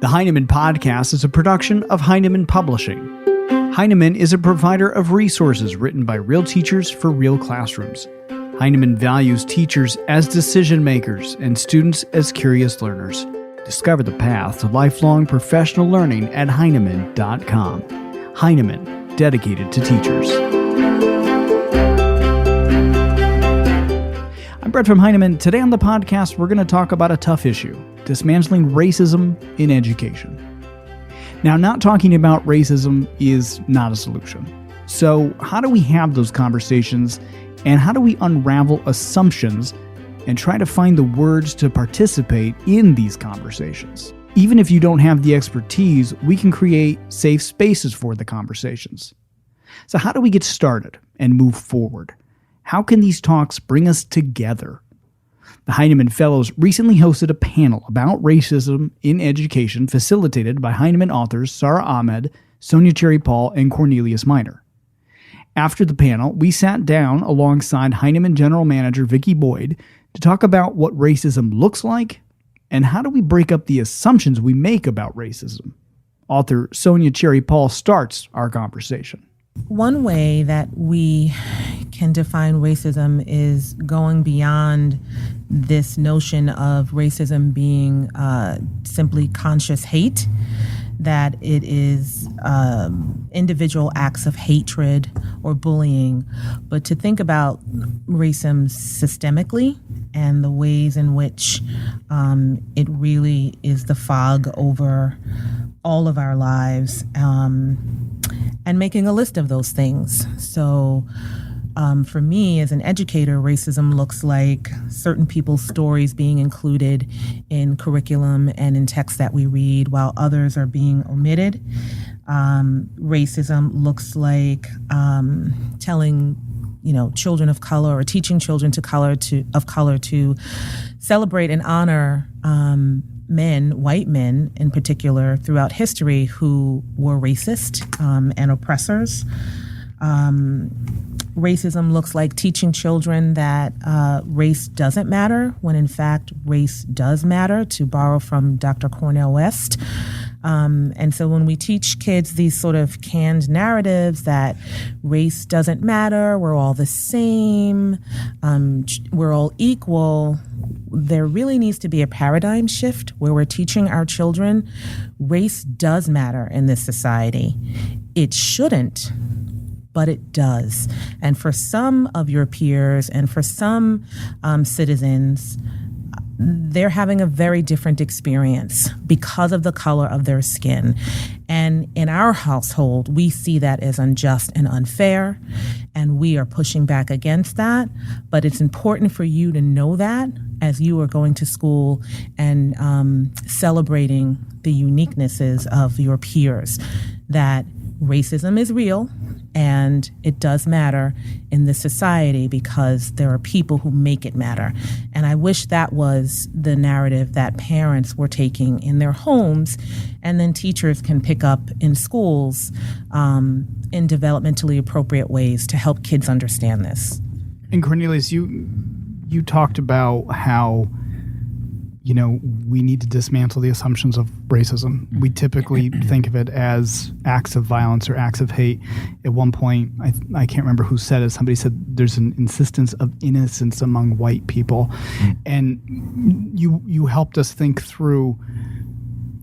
The Heinemann Podcast is a production of Heinemann Publishing. Heinemann is a provider of resources written by real teachers for real classrooms. Heinemann values teachers as decision makers and students as curious learners. Discover the path to lifelong professional learning at Heinemann.com. Heinemann, dedicated to teachers. I'm Brett from Heinemann. Today on the podcast, we're going to talk about a tough issue: dismantling racism in education. Now, not talking about racism is not a solution. So how do we have those conversations, and how do we unravel assumptions and try to find the words to participate in these conversations? Even if you don't have the expertise, we can create safe spaces for the conversations. So how do we get started and move forward? How can these talks bring us together? The Heinemann Fellows recently hosted a panel about racism in education facilitated by Heinemann authors Sarah Ahmed, Sonja Cherry-Paul, and Cornelius Minor. After the panel, we sat down alongside Heinemann General Manager Vicki Boyd to talk about what racism looks like and how do we break up the assumptions we make about racism. Author Sonja Cherry-Paul starts our conversation. One way that we can define racism is going beyond this notion of racism being simply conscious hate, that it is individual acts of hatred or bullying, but to think about racism systemically and the ways in which it really is the fog over all of our lives, and making a list of those things. So for me as an educator, racism looks like certain people's stories being included in curriculum and in texts that we read while others are being omitted. Racism looks like telling children of color or teaching children of color to celebrate and honor men, white men in particular, throughout history who were racist and oppressors. Racism looks like teaching children that race doesn't matter when in fact race does matter, to borrow from Dr. Cornel West. And so when we teach kids these sort of canned narratives that race doesn't matter, we're all the same, we're all equal, there really needs to be a paradigm shift where we're teaching our children race does matter in this society. It shouldn't, but it does. And for some of your peers and for some citizens, they're having a very different experience because of the color of their skin. And in our household, we see that as unjust and unfair, and we are pushing back against that. But it's important for you to know that as you are going to school and celebrating the uniquenesses of your peers, that racism is real and it does matter in this society because there are people who make it matter. And I wish that was the narrative that parents were taking in their homes, and then teachers can pick up in schools in developmentally appropriate ways to help kids understand this. And Cornelius, you talked about how we need to dismantle the assumptions of racism. We typically think of it as acts of violence or acts of hate. At one point, I can't remember who said it. Somebody said there's an insistence of innocence among white people. And you helped us think through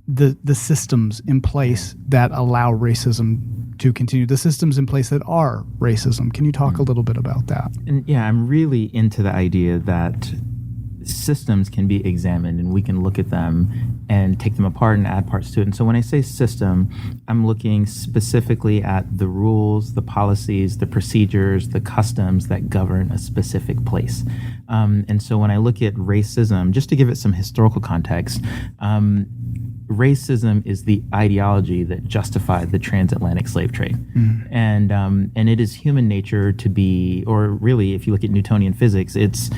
the systems in place that allow racism to continue, the systems in place that are racism. Can you talk a little bit about that? And yeah, I'm really into the idea that systems can be examined and we can look at them and take them apart and add parts to it. And so when I say system, I'm looking specifically at the rules, the policies, the procedures, the customs that govern a specific place. And so when I look at racism, just to give it some historical context, racism is the ideology that justified the transatlantic slave trade. And it is human nature to be, or really, if you look at Newtonian physics, it's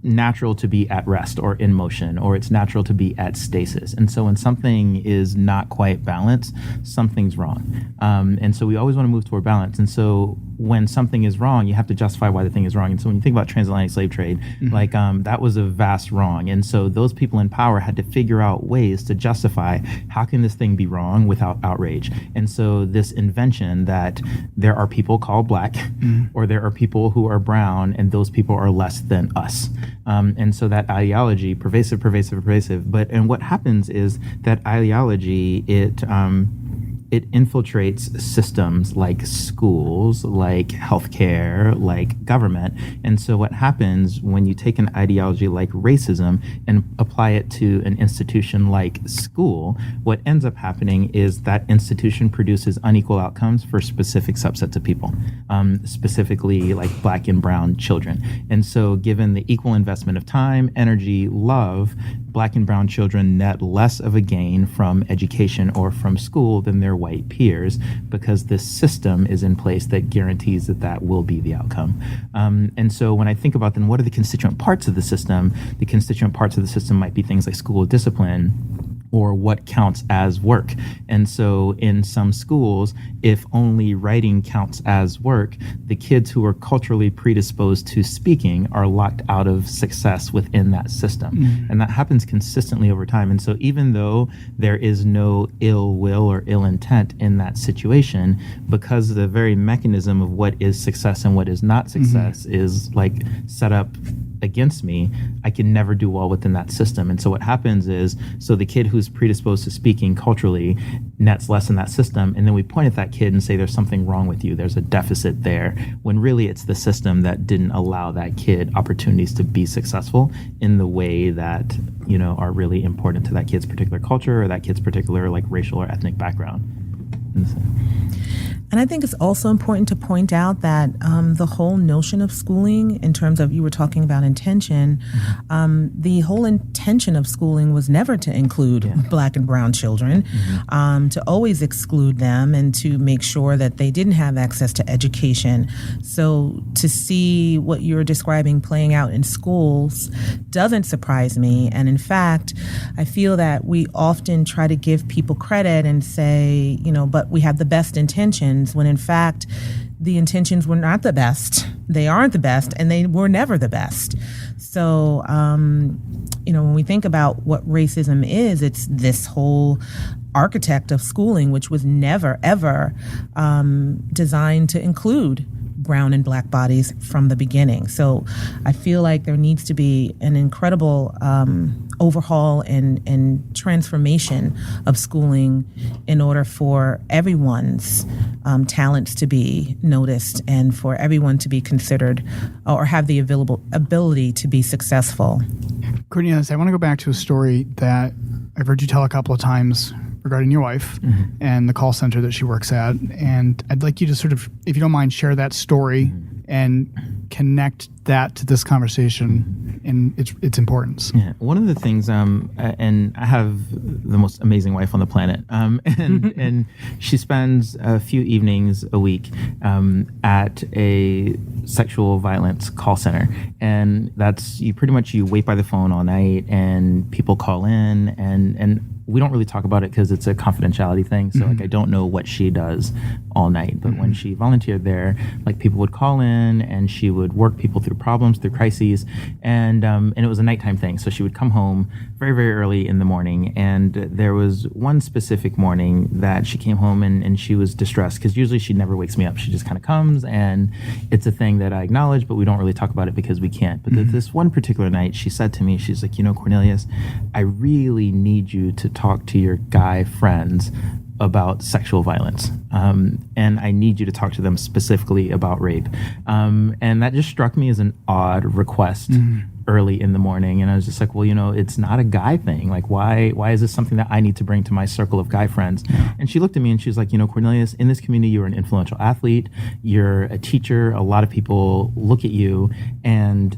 natural to be at rest or in motion, or it's natural to be at stasis. And so when something is not quite balanced, something's wrong. And so we always want to move toward balance. And so when something is wrong, you have to justify why the thing is wrong. And so when you think about transatlantic slave trade, like that was a vast wrong. And so those people in power had to figure out ways to justify how can this thing be wrong without outrage. And so this invention that there are people called black or there are people who are brown and those people are less than us. And so that ideology, pervasive. And what happens is that ideology, it infiltrates systems like schools, like healthcare, like government. And so what happens when you take an ideology like racism and apply it to an institution like school, what ends up happening is that institution produces unequal outcomes for specific subsets of people, specifically like black and brown children. And so given the equal investment of time, energy, love, black and brown children net less of a gain from education or from school than their white peers, because this system is in place that guarantees that that will be the outcome. And so when I think about then what are the constituent parts of the system might be things like school discipline or what counts as work. And so in some schools, if only writing counts as work, the kids who are culturally predisposed to speaking are locked out of success within that system. And that happens consistently over time. And so even though there is no ill will or ill intent in that situation, because the very mechanism of what is success and what is not success is like set up against me, I can never do well within that system. And so what happens is, so the kid who's predisposed to speaking culturally nets less in that system, and then we point at that kid and say there's something wrong with you, there's a deficit there, when really it's the system that didn't allow that kid opportunities to be successful in the way that, you know, are really important to that kid's particular culture or that kid's particular like racial or ethnic background. And I think it's also important to point out that the whole notion of schooling, in terms of, you were talking about intention, the whole intention of schooling was never to include black and brown children, to always exclude them and to make sure that they didn't have access to education. So to see what you're describing playing out in schools doesn't surprise me. And in fact, I feel that we often try to give people credit and say, you know, but we have the best intentions, when in fact the intentions were not the best. They aren't the best, and they were never the best. So, you know, when we think about what racism is, it's this whole architect of schooling, which was never, ever designed to include brown and black bodies from the beginning. So I feel like there needs to be an incredible overhaul and transformation of schooling in order for everyone's talents to be noticed and for everyone to be considered or have the ability to be successful. Cornelius, I want to go back to a story that I've heard you tell a couple of times regarding your wife and the call center that she works at. And I'd like you to sort of, if you don't mind, share that story and connect that to this conversation and its importance. Yeah, one of the things, and I have the most amazing wife on the planet, and she spends a few evenings a week at a sexual violence call center, and that's you wait by the phone all night, and people call in, and we don't really talk about it because it's a confidentiality thing. So like, I don't know what she does all night, but when she volunteered there, like people would call in and she would work people through problems, through crises. And it was a nighttime thing. So she would come home very, very early in the morning. And there was one specific morning that she came home and she was distressed, because usually she never wakes me up. She just kind of comes, and it's a thing that I acknowledge, but we don't really talk about it because we can't. But this one particular night, she said to me, she's like, you know, Cornelius, I really need you to talk to your guy friends about sexual violence. And I need you to talk to them specifically about rape. And that just struck me as an odd request early in the morning. And I was just like, well, you know, it's not a guy thing. Like, why is this something that I need to bring to my circle of guy friends? And she looked at me and she's like, you know, Cornelius, in this community, you're an influential athlete, you're a teacher, a lot of people look at you, and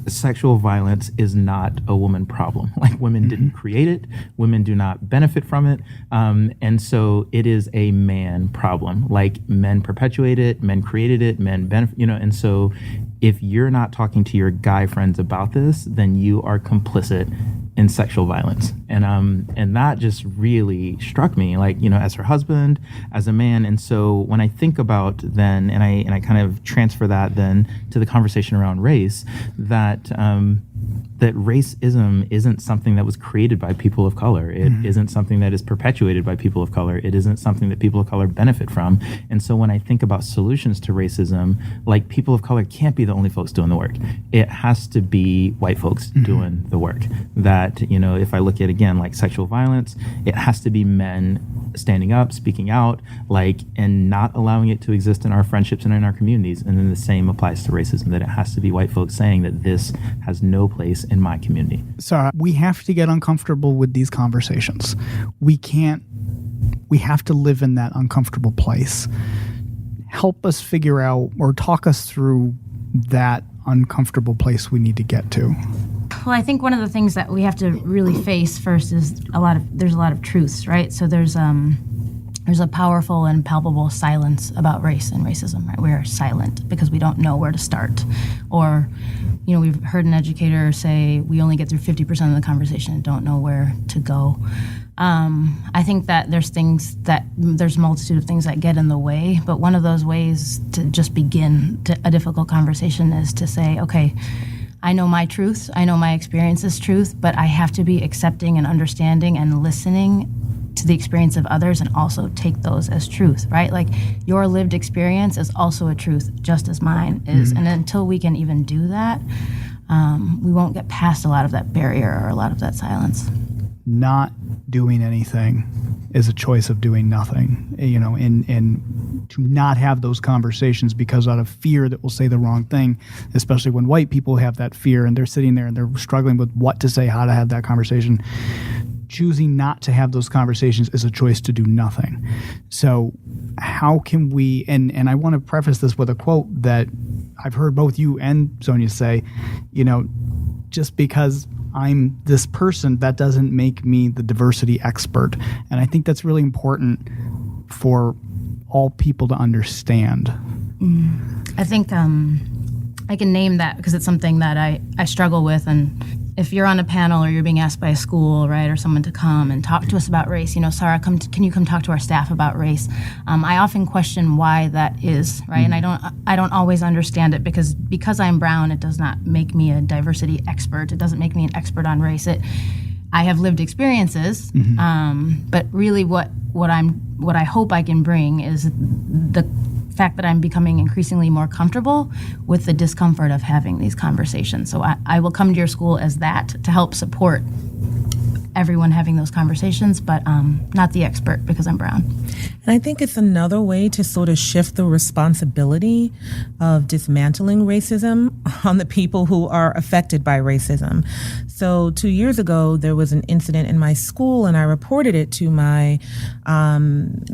sexual violence is not a woman problem. Like, women didn't create it. Women do not benefit from it. And so it is a man problem. Like, men perpetuate it, men created it, men benefit, you know, and so if you're not talking to your guy friends about this, then you are complicit in sexual violence. And that just really struck me, like, as her husband, as a man. And so when I think about then, and I kind of transfer that then to the conversation around race, that racism isn't something that was created by people of color. It isn't something that is perpetuated by people of color. It isn't something that people of color benefit from. And so when I think about solutions to racism, like, people of color can't be the only folks doing the work. It has to be white folks doing the work. That, if I look at, again, like sexual violence, it has to be men standing up, speaking out, and not allowing it to exist in our friendships and in our communities. And then the same applies to racism, that it has to be white folks saying that this has no place in my community. Sarah, we have to get uncomfortable with these conversations. We have to live in that uncomfortable place. Help us figure out, or talk us through that uncomfortable place we need to get to. Well, I think one of the things that we have to really face first is there's a lot of truths, right? So there's a powerful and palpable silence about race and racism, right? We are silent because we don't know where to start. Or, we've heard an educator say we only get through 50% of the conversation and don't know where to go. I think that there's a multitude of things that get in the way, but one of those ways to just begin a difficult conversation is to say, okay, I know my truths, I know my experience is truth, but I have to be accepting and understanding and listening to the experience of others and also take those as truth, right? Like, your lived experience is also a truth, just as mine is. And until we can even do that, we won't get past a lot of that barrier or a lot of that silence. Not doing anything is a choice of doing nothing, and to not have those conversations because out of fear that we'll say the wrong thing, especially when white people have that fear and they're sitting there and they're struggling with what to say, how to have that conversation. Choosing not to have those conversations is a choice to do nothing. So how can we, and I want to preface this with a quote that I've heard both you and Sonja say, just because I'm this person, that doesn't make me the diversity expert. And I think that's really important for all people to understand. I think I can name that because it's something that I struggle with. And if you're on a panel or you're being asked by a school, right, or someone to come and talk to us about race, Sarah, can you come talk to our staff about race? I often question why that is, right? And I don't always understand it because I'm brown, it does not make me a diversity expert. It doesn't make me an expert on race. I have lived experiences, but really what I hope I can bring is the fact that I'm becoming increasingly more comfortable with the discomfort of having these conversations. So I will come to your school as that to help support everyone having those conversations, but not the expert because I'm brown. And I think it's another way to sort of shift the responsibility of dismantling racism on the people who are affected by racism. So 2 years ago, there was an incident in my school, and I reported it to my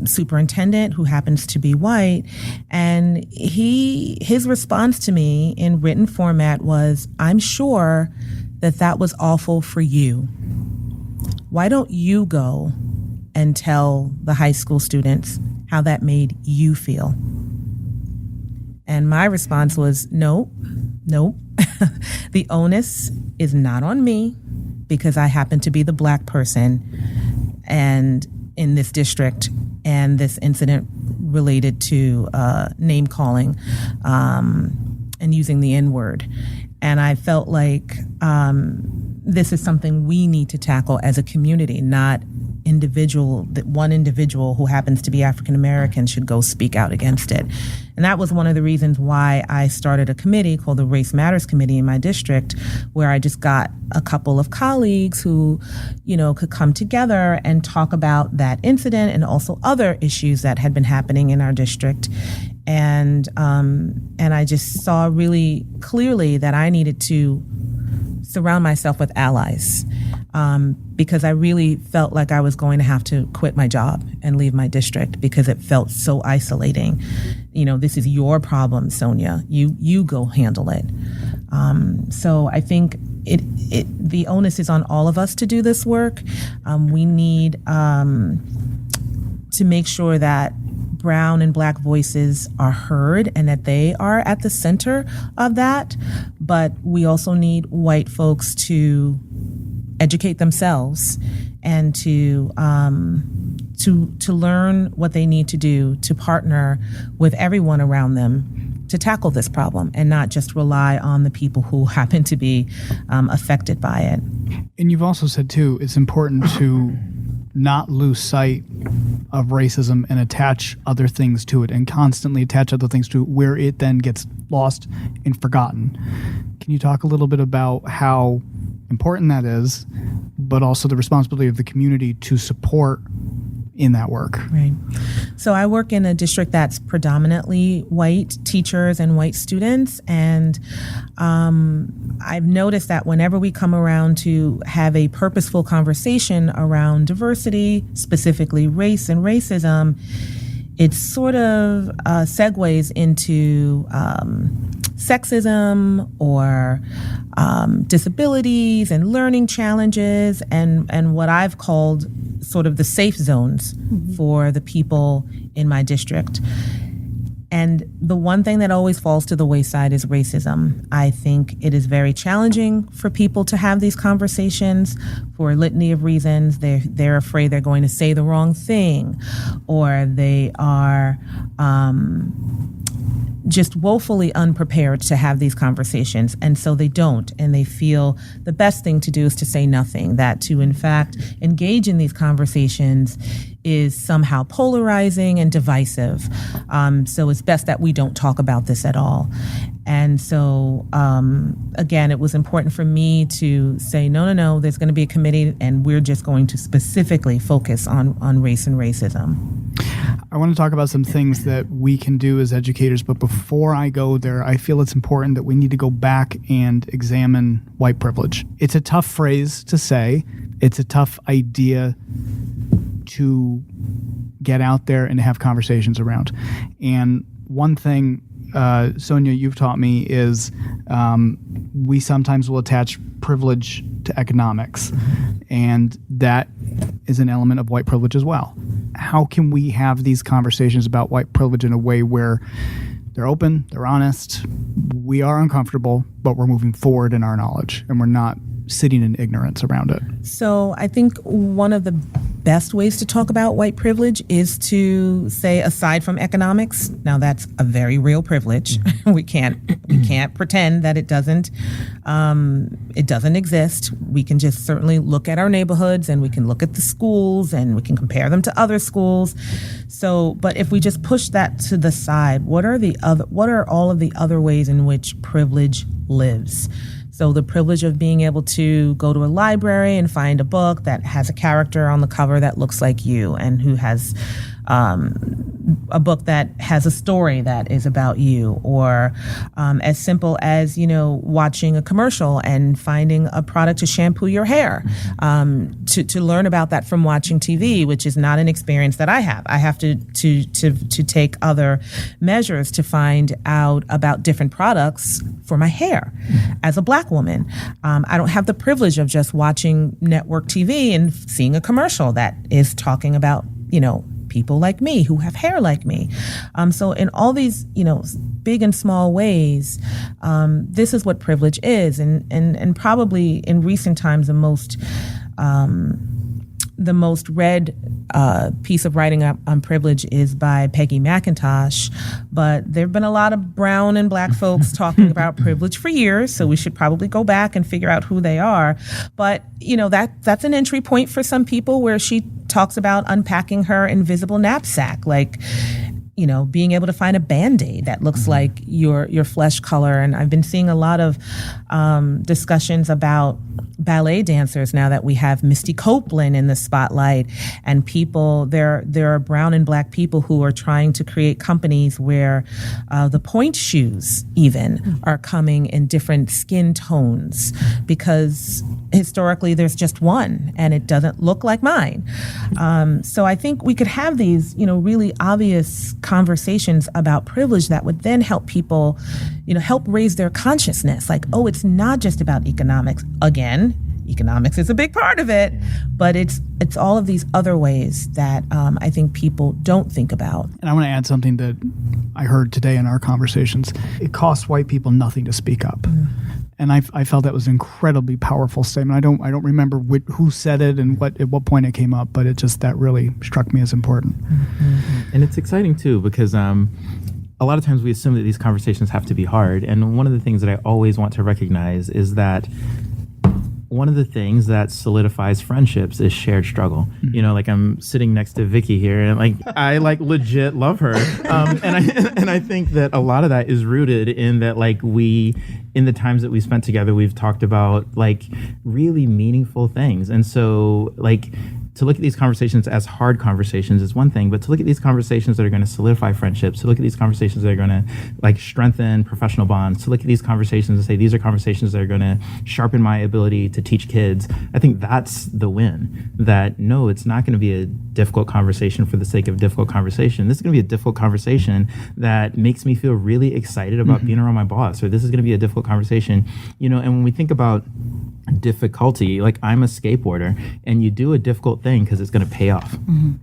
superintendent, who happens to be white. And his response to me in written format was, "I'm sure that was awful for you. Why don't you go and tell the high school students how that made you feel?" And my response was, nope. The onus is not on me because I happen to be the black person and in this district, and this incident related to name calling and using the N-word. And I felt like this is something we need to tackle as a community, not that one individual who happens to be African American should go speak out against it. And that was one of the reasons why I started a committee called the Race Matters Committee in my district, where I just got a couple of colleagues who, could come together and talk about that incident and also other issues that had been happening in our district. And I just saw really clearly that I needed to surround myself with allies, because I really felt like I was going to have to quit my job and leave my district because it felt so isolating. This is your problem, Sonja. You go handle it. So I think the onus is on all of us to do this work. We need to make sure that brown and black voices are heard and that they are at the center of that. But we also need white folks to educate themselves and to learn what they need to do to partner with everyone around them to tackle this problem and not just rely on the people who happen to be affected by it. And you've also said, too, it's important to not lose sight of racism and attach other things to it and constantly attach other things to it where it then gets lost and forgotten. Can you talk a little bit about how important that is, but also the responsibility of the community to support in that work? Right. So I work in a district that's predominantly white teachers and white students, and I've noticed that whenever we come around to have a purposeful conversation around diversity, specifically race and racism, it sort of segues into sexism or disabilities and learning challenges and what I've called sort of the safe zones for the people in my district. And the one thing that always falls to the wayside is racism. I think it is very challenging for people to have these conversations for a litany of reasons. They're afraid they're going to say the wrong thing, or they are just woefully unprepared to have these conversations. And so they don't. And they feel the best thing to do is to say nothing, that to, in fact, engage in these conversations is somehow polarizing and divisive. So it's best that we don't talk about this at all. And so, again, it was important for me to say, no, there's going to be a committee and we're just going to specifically focus on race and racism. I want to talk about some things that we can do as educators, but before I go there, I feel it's important that we need to go back and examine white privilege. It's a tough phrase to say. It's a tough idea to get out there and have conversations around. And one thing, Sonja, you've taught me is we sometimes will attach privilege to economics, and that is an element of white privilege as well. How can we have these conversations about white privilege in a way where they're open, they're honest, we are uncomfortable, but we're moving forward in our knowledge and we're not sitting in ignorance around it? So I think one of the best ways to talk about white privilege is to say, aside from economics, now that's a very real privilege. We can't pretend that it doesn't exist. We can just certainly look at our neighborhoods and we can look at the schools and we can compare them to other schools. So, but if we just push that to the side, what are all of the other ways in which privilege lives? So the privilege of being able to go to a library and find a book that has a character on the cover that looks like you and who has a book that has a story that is about you, or as simple as, watching a commercial and finding a product to shampoo your hair, to learn about that from watching TV, which is not an experience that I have. I have to take other measures to find out about different products for my hair. As a Black woman, I don't have the privilege of just watching network TV and seeing a commercial that is talking about, people like me who have hair like me. So in all these, big and small ways, this is what privilege is. And probably in recent times, the most read piece of writing on privilege is by Peggy McIntosh, but there have been a lot of brown and Black folks talking about privilege for years, so we should probably go back and figure out who they are. But, that's an entry point for some people, where she talks about unpacking her invisible knapsack, like, being able to find a Band-Aid that looks like your flesh color. And I've been seeing a lot of discussions about ballet dancers now that we have Misty Copeland in the spotlight, and there are brown and Black people who are trying to create companies where the point shoes even are coming in different skin tones, because historically there's just one and it doesn't look like mine. So I think we could have these, really obvious conversations about privilege that would then help people, help raise their consciousness. Like, oh, it's not just about economics. Again, Economics is a big part of it, but it's all of these other ways that I think people don't think about. And I want to add something that I heard today in our conversations. It costs white people nothing to speak up. And I felt that was an incredibly powerful statement. I don't remember who said it and at what point it came up, but that really struck me as important. And it's exciting too, because a lot of times we assume that these conversations have to be hard. And one of the things that I always want to recognize is that one of the things that solidifies friendships is shared struggle. You know, like I'm sitting next to Vicky here, and like I like legit love her, and I think that a lot of that is rooted in that, like, in the times that we spent together, we've talked about like really meaningful things, and so like, to look at these conversations as hard conversations is one thing, but to look at these conversations that are going to solidify friendships, to look at these conversations that are going to like strengthen professional bonds, to look at these conversations and say, these are conversations that are going to sharpen my ability to teach kids, I think that's the win. That no, it's not going to be a difficult conversation for the sake of difficult conversation. This is going to be a difficult conversation that makes me feel really excited about being around my boss, or this is going to be a difficult conversation, you know. And when we think about difficulty, like I'm a skateboarder, and you do a difficult thing because it's going to pay off.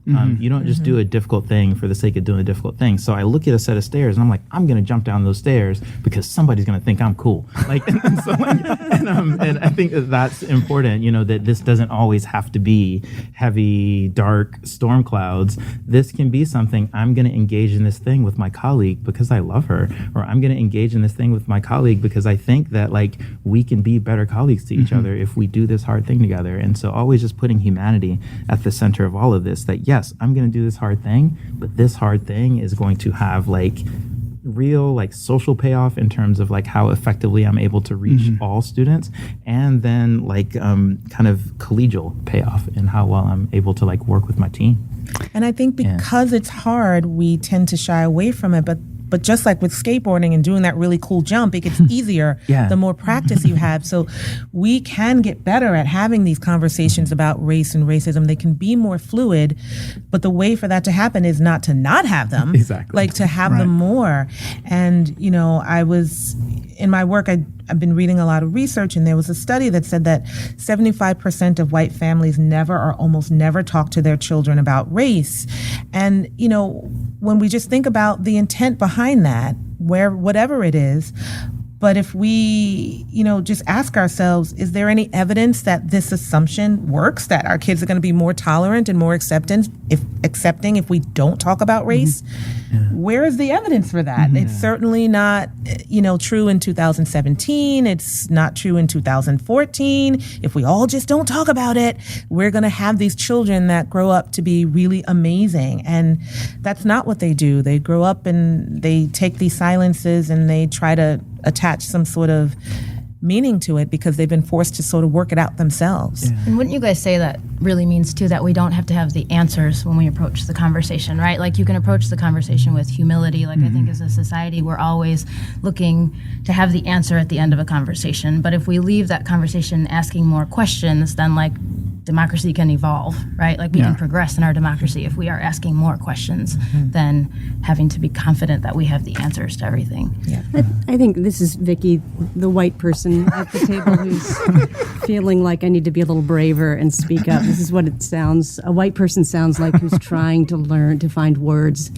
You don't just do a difficult thing for the sake of doing a difficult thing. So I look at a set of stairs and I'm like, I'm going to jump down those stairs because somebody's going to think I'm cool. Like, and I think that's important, you know, that this doesn't always have to be heavy, dark storm clouds. This can be something, I'm going to engage in this thing with my colleague because I love her, or I'm going to engage in this thing with my colleague because I think that like we can be better colleagues to each other if we do this hard thing together. And so always just putting humanity at the center of all of this, that yes, I'm going to do this hard thing, but this hard thing is going to have like real like social payoff in terms of like how effectively I'm able to reach all students, and then like kind of collegial payoff in how well I'm able to like work with my team. And I think because it's hard, we tend to shy away from it, but just like with skateboarding and doing that really cool jump, it gets easier the more practice you have. So we can get better at having these conversations about race and racism. They can be more fluid, but the way for that to happen is not to not have them, like to have them more. And, you know, in my work, I've been reading a lot of research, and there was a study that said that 75% of white families never or almost never talk to their children about race. And, you know, when we just think about the intent behind that, whatever it is, but if we, you know, just ask ourselves, is there any evidence that this assumption works, that our kids are going to be more tolerant and more accepting if we don't talk about race? Where is the evidence for that? It's certainly not, you know, true in 2017. It's not true in 2014. If we all just don't talk about it, we're going to have these children that grow up to be really amazing. And that's not what they do. They grow up and they take these silences and they try to attach some sort of meaning to it because they've been forced to sort of work it out themselves. And wouldn't you guys say that really means too that we don't have to have the answers when we approach the conversation, right? Like you can approach the conversation with humility. Like I think as a society, we're always looking to have the answer at the end of a conversation. But if we leave that conversation asking more questions, then like democracy can evolve, right? Like we can progress in our democracy if we are asking more questions than having to be confident that we have the answers to everything. I think this is Vicky, the white person at the table who's feeling like I need to be a little braver and speak up. This is what it sounds, a white person sounds like, who's trying to learn to find words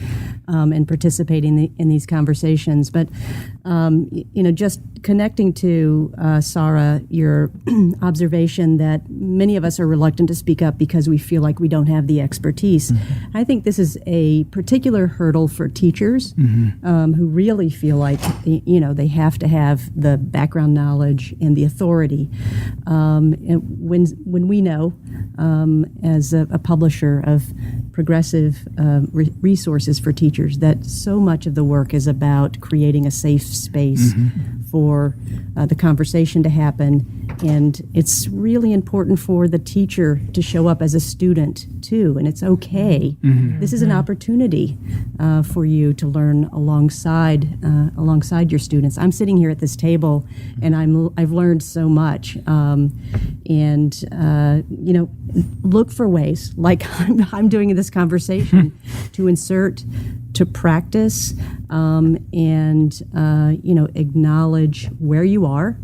and participating in these conversations. But, you know, just connecting to, Sarah, your observation that many of us are reluctant to speak up because we feel like we don't have the expertise. I think this is a particular hurdle for teachers who really feel like, you know, they have to have the background knowledge and the authority. And when we know, as a publisher of progressive resources for teachers, that so much of the work is about creating a safe space for the conversation to happen. And it's really important for the teacher to show up as a student too, and it's okay. This is an opportunity for you to learn alongside your students. I'm sitting here at this table, and I've learned so much. And you know, look for ways, like I'm doing in this conversation, to insert to practice and acknowledge where you are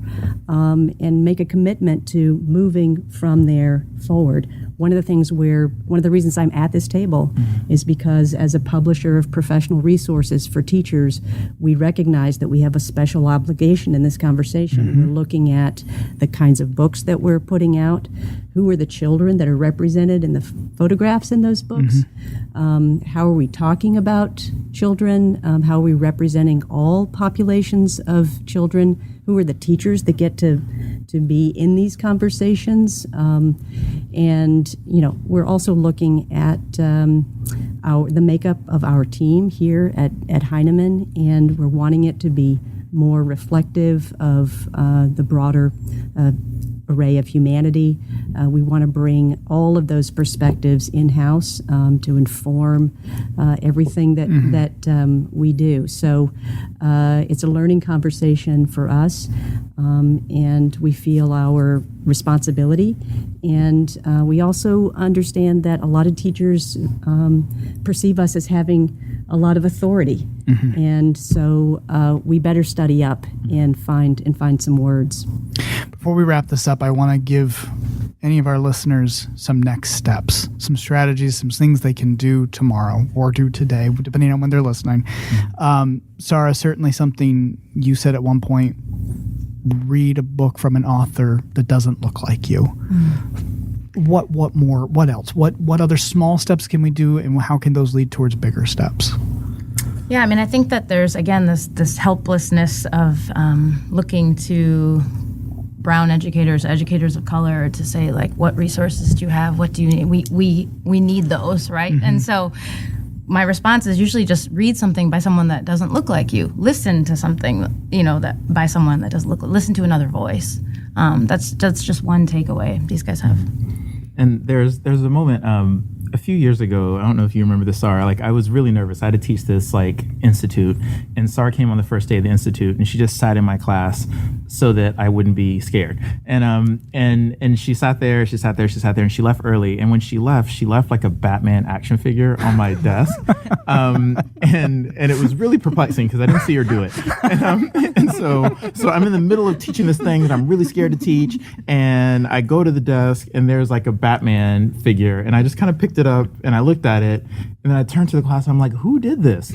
and make a commitment to moving from there forward. One of the reasons I'm at this table is because as a publisher of professional resources for teachers, we recognize that we have a special obligation in this conversation. We're looking at the kinds of books that we're putting out, who are the children that are represented in the photographs in those books, how are we talking about children, how are we representing all populations of children, who are the teachers that get to be in these conversations, and we're also looking at the makeup of our team here at Heinemann, and we're wanting it to be more reflective of the broader array of humanity. We want to bring all of those perspectives in-house to inform everything that we do. So it's a learning conversation for us, and we feel our responsibility. And we also understand that a lot of teachers perceive us as having a lot of authority. And so we better study up and find some words. Before we wrap this up, I want to give any of our listeners some next steps, some strategies, some things they can do tomorrow or do today, depending on when they're listening. Sarah, certainly something you said at one point, read a book from an author that doesn't look like you. What more? What else? What other small steps can we do, and how can those lead towards bigger steps? Yeah, I mean, I think that there's, again, this helplessness of looking to brown educators of color to say, like, what resources do you have? What do you need? We need those, right? And so my response is usually just read something by someone that doesn't look like you. Listen to something, that by someone that doesn't look. Listen to another voice. That's just one takeaway these guys have. And there's a moment a few years ago, I don't know if you remember this, Sarah, like I was really nervous. I had to teach this institute, and Sarah came on the first day of the institute, and she just sat in my class so that I wouldn't be scared. And she sat there, and she left early. And when she left like a Batman action figure on my desk. And it was really perplexing because I didn't see her do it. And so I'm in the middle of teaching this thing that I'm really scared to teach, and I go to the desk, and there's like a Batman figure, and I just kind of picked it up and I looked at it, and then I turned to the class and I'm like, who did this?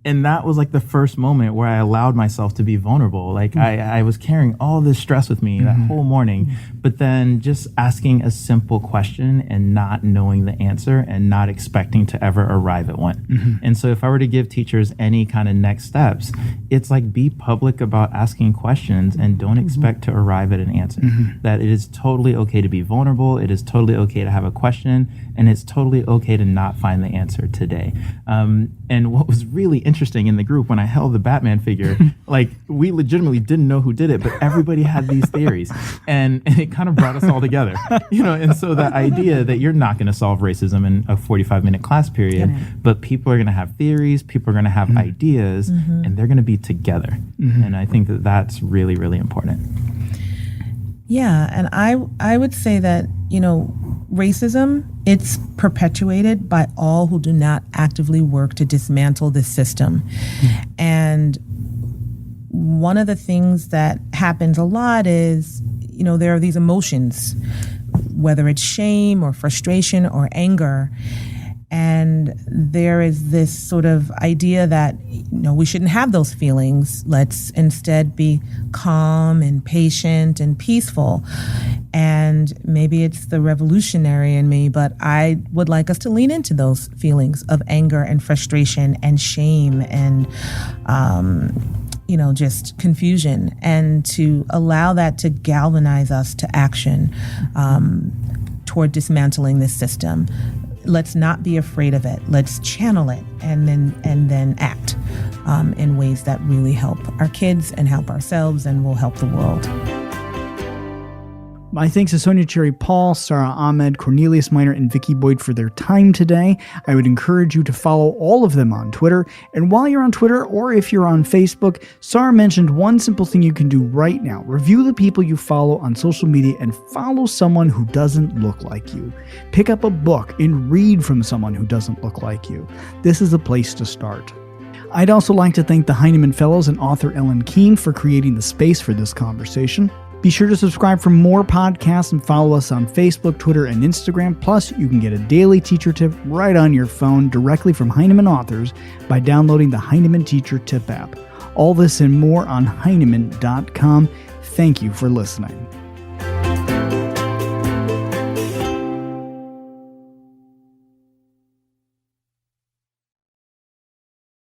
And that was like the first moment where I allowed myself to be vulnerable. Like I was carrying all this stress with me that whole morning, but then just asking a simple question and not knowing the answer and not expecting to ever arrive at one. And so if I were to give teachers any kind of next steps, it's like be public about asking questions and don't expect to arrive at an answer. That it is totally okay to be vulnerable. It is totally okay to have a question, and it's totally okay to not find the answer today. And what was really interesting in the group when I held the Batman figure, like we legitimately didn't know who did it, but everybody had these theories, and it kind of brought us all together, and so the idea that you're not going to solve racism in a 45-minute class period, but people are going to have theories, people are going to have ideas, and they're going to be together. And I think that that's really, really important. Yeah, and I would say that, racism, it's perpetuated by all who do not actively work to dismantle this system. And one of the things that happens a lot is, there are these emotions, whether it's shame or frustration or anger. And there is this sort of idea that, we shouldn't have those feelings. Let's instead be calm and patient and peaceful. And maybe it's the revolutionary in me, but I would like us to lean into those feelings of anger and frustration and shame and, just confusion, and to allow that to galvanize us to action toward dismantling this system. Let's not be afraid of it. Let's channel it and then act in ways that really help our kids and help ourselves and will help the world. My thanks to Sonja Cherry-Paul, Sarah Ahmed, Cornelius Minor, and Vicky Boyd for their time today. I would encourage you to follow all of them on Twitter. And while you're on Twitter, or if you're on Facebook, Sarah mentioned one simple thing you can do right now. Review the people you follow on social media and follow someone who doesn't look like you. Pick up a book and read from someone who doesn't look like you. This is a place to start. I'd also like to thank the Heinemann Fellows and author Ellen Keene for creating the space for this conversation. Be sure to subscribe for more podcasts and follow us on Facebook, Twitter, and Instagram. Plus, you can get a daily teacher tip right on your phone directly from Heinemann authors by downloading the Heinemann Teacher Tip app. All this and more on Heinemann.com. Thank you for listening.